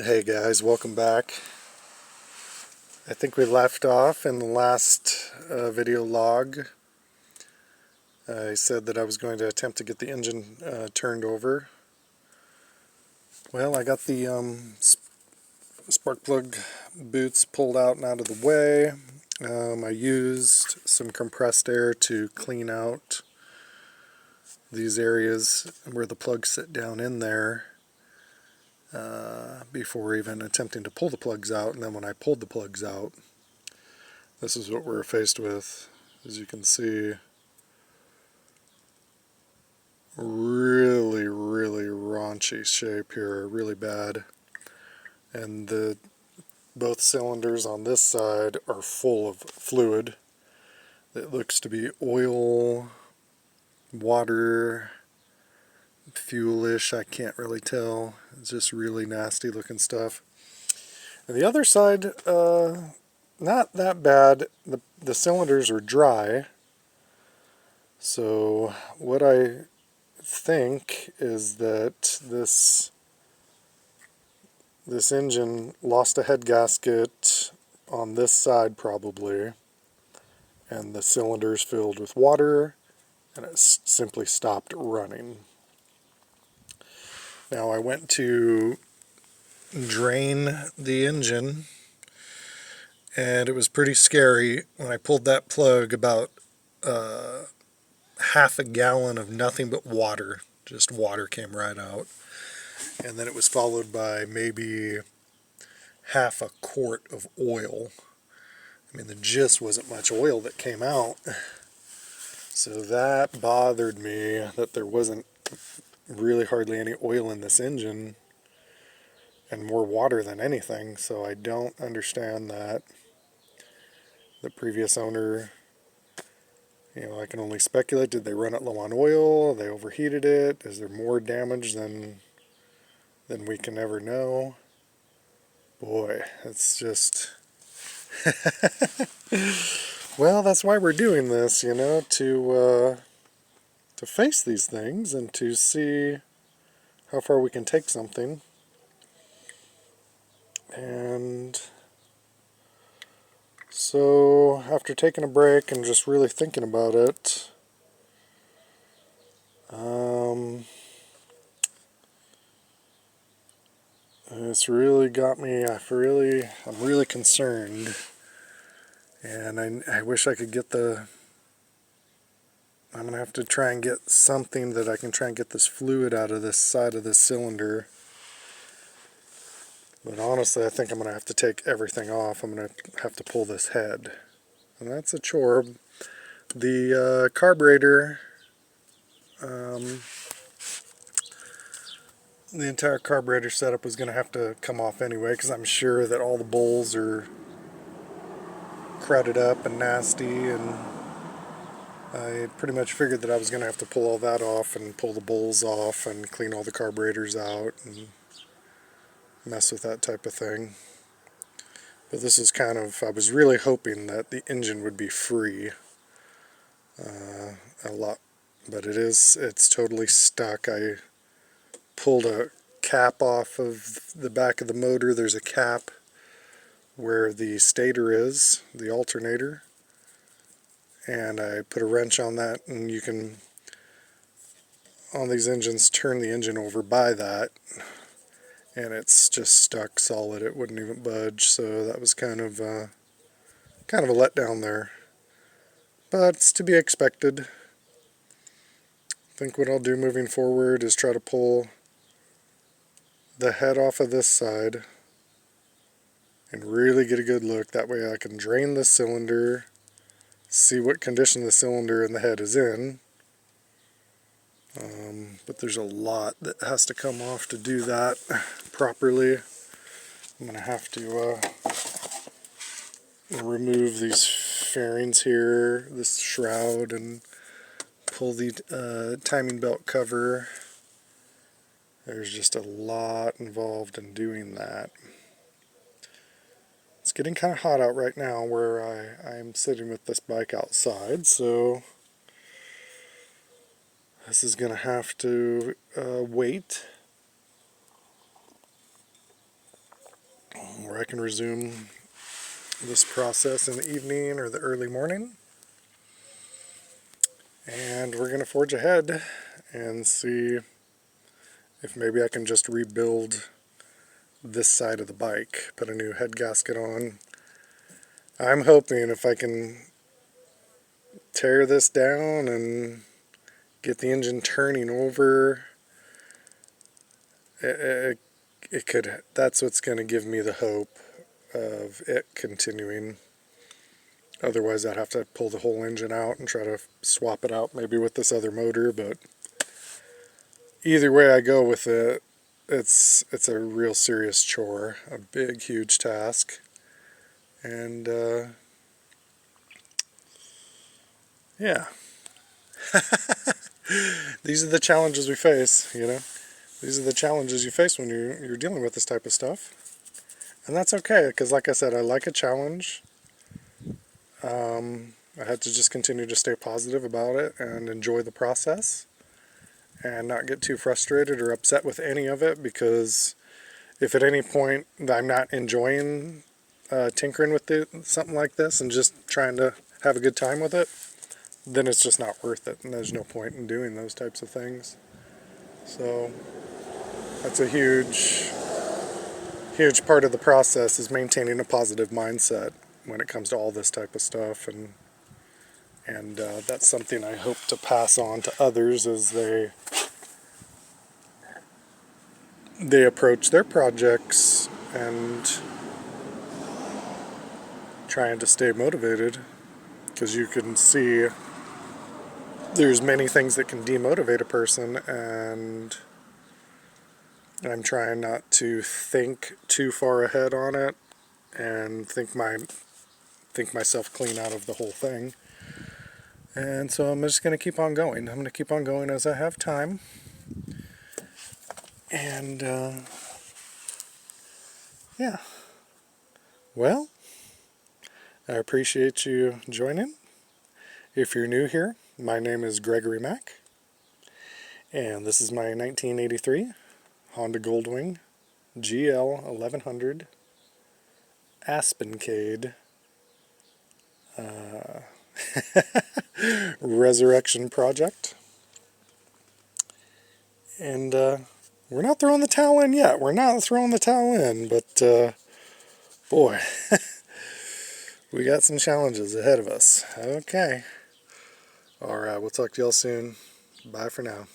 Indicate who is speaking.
Speaker 1: Hey guys, welcome back. I think we left off in the last video log. I said that I was going to attempt to get the engine turned over. Well, I got the spark plug boots pulled out and out of the way. I used some compressed air to clean out these areas where the plugs sit down in there before even attempting to pull the plugs out. And then when I pulled the plugs out, this is what we're faced with. As you can see, really raunchy shape here, really bad. And both cylinders on this side are full of fluid. It looks to be oil, water, fuelish, I can't really tell. It's just really nasty looking stuff. And the other side, not that bad. The cylinders are dry. So what I think is that this engine lost a head gasket on this side probably, and the cylinder's filled with water and it simply stopped running. Now I went to drain the engine and it was pretty scary. When I pulled that plug, about half a gallon of nothing but water, just water, came right out. And then it was followed by maybe half a quart of oil. I mean, there just wasn't much oil that came out. So that bothered me, that there wasn't really hardly any oil in this engine and more water than anything. So I don't understand that. The previous owner, I can only speculate. Did they run it low on oil? They overheated it? Is there more damage than we can ever know? Boy, it's just... Well, that's why we're doing this, to face these things and to see how far we can take something. And so, after taking a break and just really thinking about it, it's really got me. I'm really concerned, and I wish I could get I'm gonna have to try and get something that I can try and get this fluid out of this side of this cylinder. But honestly, I think I'm gonna have to take everything off. I'm gonna have to pull this head, and that's a chore. The carburetor. The entire carburetor setup was going to have to come off anyway, because I'm sure that all the bowls are crowded up and nasty, and I pretty much figured that I was going to have to pull all that off and pull the bowls off and clean all the carburetors out and mess with that type of thing. But this is I was really hoping that the engine would be free a lot, but it's totally stuck. I pulled a cap off of the back of the motor. There's a cap where the stator is, the alternator, and I put a wrench on that, and you can, on these engines, turn the engine over by that, and it's just stuck solid. It wouldn't even budge, so that was kind of a letdown there, but it's to be expected. I think what I'll do moving forward is try to pull the head off of this side and really get a good look. That way I can drain the cylinder, see what condition the cylinder and the head is in. But there's a lot that has to come off to do that properly. I'm going to have to remove these fairings here, this shroud, and pull the timing belt cover. There's just a lot involved in doing that. It's getting kind of hot out right now where I'm sitting with this bike outside, so this is going to have to wait. where I can resume this process in the evening or the early morning. And we're going to forge ahead and see if maybe I can just rebuild this side of the bike, put a new head gasket on. I'm hoping if I can tear this down and get the engine turning over, it could, that's what's going to give me the hope of it continuing. Otherwise I'd have to pull the whole engine out and try to swap it out maybe with this other motor, but either way I go with it, it's a real serious chore, a big huge task. And yeah. These are the challenges we face, you know. These are the challenges you face when you're dealing with this type of stuff. And that's okay, because like I said, I like a challenge. I had to just continue to stay positive about it and enjoy the process and not get too frustrated or upset with any of it, because if at any point I'm not enjoying tinkering with something like this and just trying to have a good time with it, then it's just not worth it, and there's no point in doing those types of things. So that's a huge part of the process, is maintaining a positive mindset when it comes to all this type of stuff, and that's something I hope to pass on to others as they approach their projects and trying to stay motivated, because you can see there's many things that can demotivate a person, and I'm trying not to think too far ahead on it and think myself clean out of the whole thing. And so I'm just going to keep on going. I'm going to keep on going as I have time. And yeah. Well, I appreciate you joining. If you're new here, my name is Gregory Mack, and this is my 1983 Honda Goldwing GL 1100 Aspencade resurrection project. And we're not throwing the towel in yet. We're not throwing the towel in, but boy, we got some challenges ahead of us. Okay. All right, we'll talk to y'all soon. Bye for now.